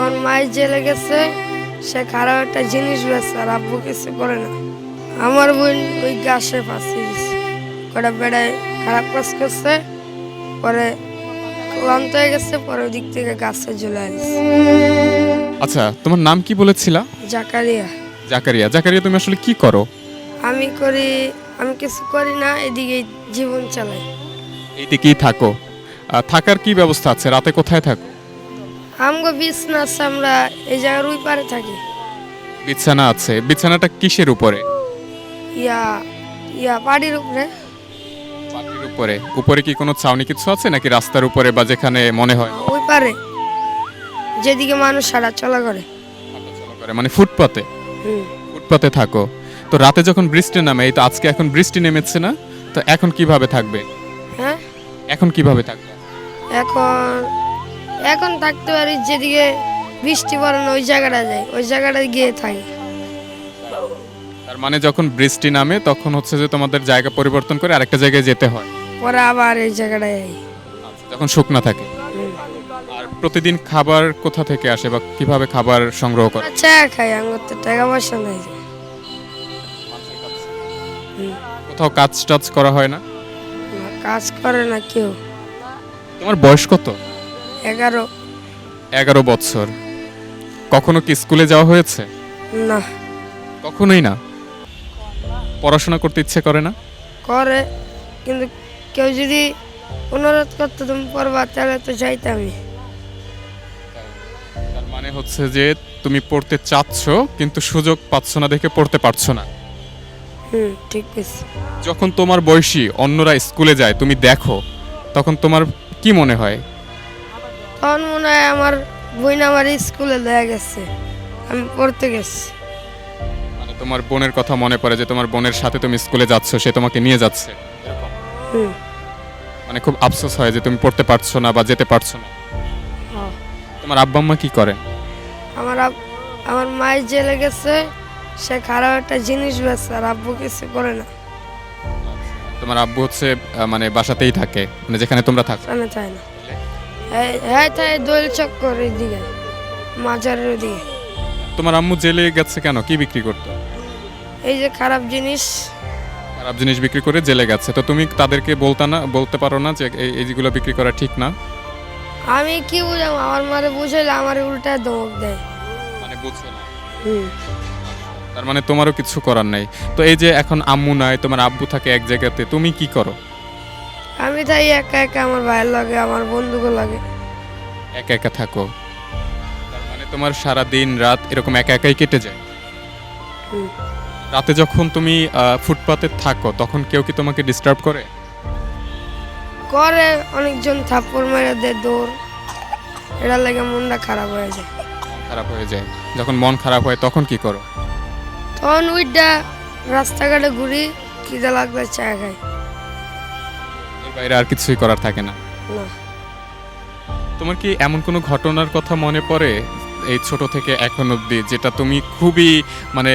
আমার মায়ের জেলে গেছে, সে খারাপ একটা জিনিস বেছে আর আব্বু কিছু করে না। আমার বোন ওই গাছে ফাঁসি দিছে, কটা বেড়ায় খারাপ কাজ করছে, পরে ক্লান্ত হয়ে গেছে, পরে ওই দিক থেকে গাছে ঝুলে আসছে। আচ্ছা, তোমার নাম কি বলেছিলা? জাকারিয়া। জাকারিয়া। জাকারিয়া, তুমি আসলে কি করো? আমি কিছু করি না, এদিকে জীবন চালাই। এইদিকেই থাকো? থাকার কি ব্যবস্থা আছে? রাতে কোথায় থাকো? আমগো বিছনা আছে, আমরা এই জায়গার ওই পারে থাকি। বিছানা আছে? বিছানাটা কিসের উপরে? ইয়া ইয়া বাড়ির উপরে। মাটির উপরে? উপরে কি কোনো ছাউনি কিছু আছে নাকি রাস্তার উপরে বা যেখানে মনে হয়? ওই পারে যেদিকে মানুষ হাঁটা চলা করে। হাঁটাচলা করে, মানে ফুটপাতে? হুম। ফুটপাতে থাকো। তো রাতে যখন বৃষ্টি নামে, এই তো আজকে এখন বৃষ্টি নেমেছে না, তো এখন কিভাবে থাকবে? হ্যাঁ, এখন কিভাবে থাকবে? এখন এখন থাকতে পারি, যেদিকে বৃষ্টি পড়ে না ওই জায়গাটা যাই, ওই জায়গাটা গিয়ে থাকি। তার মানে যখন বৃষ্টি নামে তখন হচ্ছে যে তোমাদের জায়গা পরিবর্তন করে আরেকটা জায়গায় যেতে হয়? পরে আবার এই জায়গাটায় যাই। আচ্ছা, যখন শুকনা থাকে। হুম। আর প্রতিদিন খাবার কোথা থেকে আসে বা কিভাবে খাবার সংগ্রহ করে? চা খাই, আমার তো টাকা পয়সা নাই। হুম। কোথাও কাজ টাজ করা হয় না? না, কাজ করে না কেউ। তোমার বয়স কত? 11। 11 বছর। কখনো কি স্কুলে যাওয়া হয়েছে? না। কখনোই না? পড়াশোনা করতে ইচ্ছে করে না? করে, কিন্তু কেউ যদি অনুরোধ করতো তুমি পড়বা, তাহলে তো যাইতামই। তার মানে হচ্ছে যে তুমি পড়তে চাচ্ছ কিন্তু সুযোগ পাচ্ছ না দেখে পড়তে পারছো না। হুম, ঠিক আছে। যখন তোমার বয়সী অন্যরা স্কুলে যায় তুমি দেখো, তখন তোমার কি মনে হয়? তখন মনে হয় আমার বোন আমার স্কুলে দেয়া গেছে, আমি পড়তে গেছি। মানে তোমার বোনের কথা মনে পড়ে যে তোমার বোনের সাথে তুমি স্কুলে যাচ্ছ, সে তোমাকে নিয়ে যাচ্ছে, এরকম? হুম। মানে খুব আফসোস হয় যে তুমি পড়তে পারছো না বা যেতে পারছো না। হ্যাঁ। তোমার আব্বা আম্মা কি করেন? আমার মায়ের জেলে গেছে, সে খারাপ একটা জিনিস বেছে আর আব্বু কিছু করে না। তোমার আব্বু হচ্ছে মানে বাসাতেই থাকে, মানে যেখানে তোমরা থাকো? জানে তাই না। হ্যাঁ তাই দোল চক্কর এদিকে, মাজারের ওদিকে। তোমার আম্মু জেলে গেছে কেন? কি বিক্রি করতো? এই যে খারাপ জিনিস। খারাপ জিনিস বিক্রি করে জেলে গেছে, তো তুমি তাদেরকে বলতে পারো না যে এইগুলো বিক্রি করা ঠিক না? আমি কি বুঝাম, আমার মারে বুঝাইলে আমার উল্টা ধমক দেয়। মানে বুঝছে না? হুম। তার মানে তোমারও কিছু করার নাই। তো এই যে এখন আম্মু নাই, তোমার আব্বু থাকে এক জায়গাতে, তুমি কি করো? আমি তাই একা একা আমার ভাইয়ের লাগে, আমার বন্ধুকে লাগে। একা একা থাকো? তার মানে তোমার সারা দিন রাত এরকম একা একাই কেটে যায়? হুম। রাতে যখন তুমি ফুটপাতে থাকো তখন কেউ কি তোমাকে ডিস্টার্ব করে? করে, অনেকজন থাপ্পড় মেরে দেয়, দৌড়। এটা লাগে মনটা খারাপ হয়ে যায়। মন খারাপ হয়ে যায়? যখন মন খারাপ হয় তখন কি করো? তখন উইটা রাস্তাঘাটে ঘুরি, খিদে লাগলে চা খাই। এর বাইরে আর কিছুই করার থাকে না? না। তোমার কি এমন কোনো ঘটনার কথা মনে পড়ে এই ছোট থেকে এখন অবধি, যেটা তুমি খুবই মানে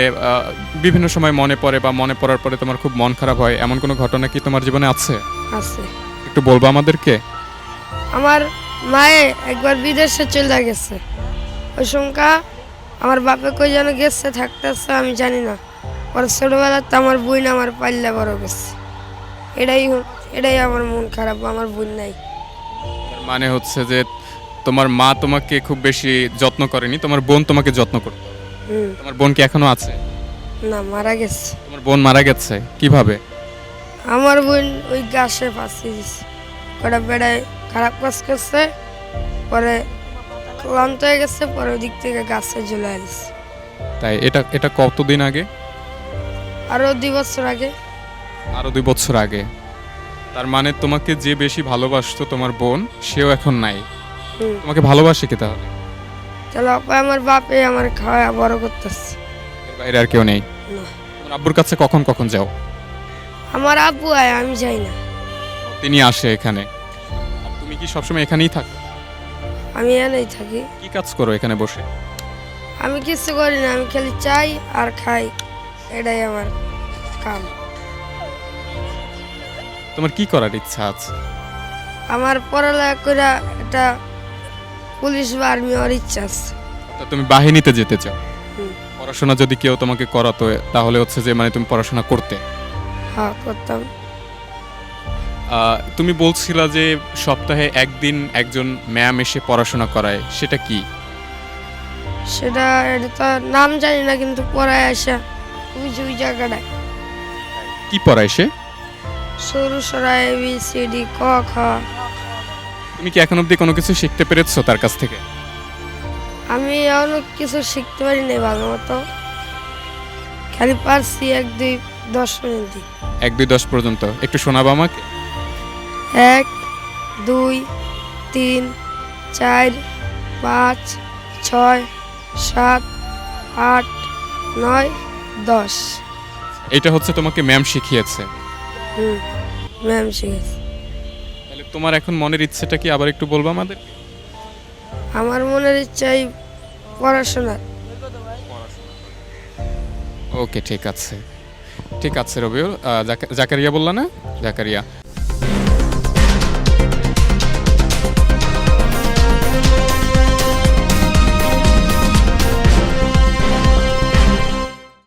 বিভিন্ন সময় মনে পড়ে বা মনে পড়ার পরে তোমার খুব মন খারাপ হয়, এমন কোনো ঘটনা কি তোমার জীবনে আছে? আছে। একটু বলবো আমাদেরকে? আমার মায়ে একবার বিদেশে চলে গেছে, ওই সংখ্যা আমার বাপে কই যেন গেছে, থাকতেছে আমি জানি না। পরে ছোটবেলাতে আমার বোন আমার পাল্লা বড় গেছে, এটাই আমার মন খারাপ, আমার বোন নাই। তার মানে হচ্ছে যে তোমার মা তোমাকে খুব বেশি যত্ন করেনি, তোমার বোন তোমাকে যত্ন করতো। হুম। তোমার বোন কি এখনো আছে? না, মারা গেছে। তোমার বোন মারা গেছে কিভাবে? আমার বোন ওই গাছে ফাঁসি দিছে, কটা বেড়ায় খারাপ কাজ করছে, পরে ক্লান্ত হয়ে গেছে, পরে ওই দিক থেকে গাছে ঝুলে আসছে। তাই? এটা এটা কতদিন আগে? আরো 2 বছর আগে। আরো 2 বছর আগে? তার মানে তোমাকে যে বেশি ভালোবাসতো তোমার বোন, সেও এখন নাই। হুম। তোমাকে ভালোবাসে কি তাহলে? তাহলে আমার বাপে আমার খাওয়া বড় করতেছে। এর বাইরে আর কেউ নেই? না। তোমার আব্বুর কাছে কখন কখন যাও? আমার আব্বু আয়, আমি যাই না। তিনি আসে এখানে? আর তুমি কি সবসময় এখানেই থাকো? আমি এনেই থাকি। কি কাজ করো এখানে বসে? আমি কিছু করি না, আমি খালি চাই আর খাই, এটাই আমার কাম। তোমার কি করার ইচ্ছা আছে? আমার পড়ালেখা করে একটা পুলিশ বা আর্মি হওয়ার ইচ্ছা আছে। তা তুমি বাহিনীতে যেতে চাও? হুম। পড়াশোনা যদি কেউ তোমাকে করাতো তাহলে হচ্ছে যে মানে তুমি পড়াশোনা করতে। হ্যাঁ করতাম। তুমি বলছিলা যে সপ্তাহে একদিন একজন ম্যাম এসে পড়াশোনা করায়, সেটা কি? সেটা এটা তো নাম জানি না, কিন্তু পড়ায় আসা ওই জায়গাটায় কি পড়ায় সে? সরু সরা ABCD ক খ। তুমি কি এখন অবধি কোনো কিছু শিখতে পেরেছো তার কাছ থেকে? আমি অনেক কিছু শিখতে পারি না ভালো মতো, খালি পারছি 1 2 10 পর্যন্ত। 1 2 10 পর্যন্ত একটু শোনাবো আমাকে? 1 2 3 4 5 6 7 8 9 10। এটা হচ্ছে তোমাকে ম্যাম শিখিয়েছে। হুম, ম্যাম শিখেছে। তাহলে তোমার এখন মনের ইচ্ছেটা কি আবার একটু বলবো আমাদের? আমার মনের ইচ্ছাই পড়াশোনা। ওকে, ঠিক আছে ঠিক আছে রবিউল। জাকারিয়া বললা না? জাকারিয়া,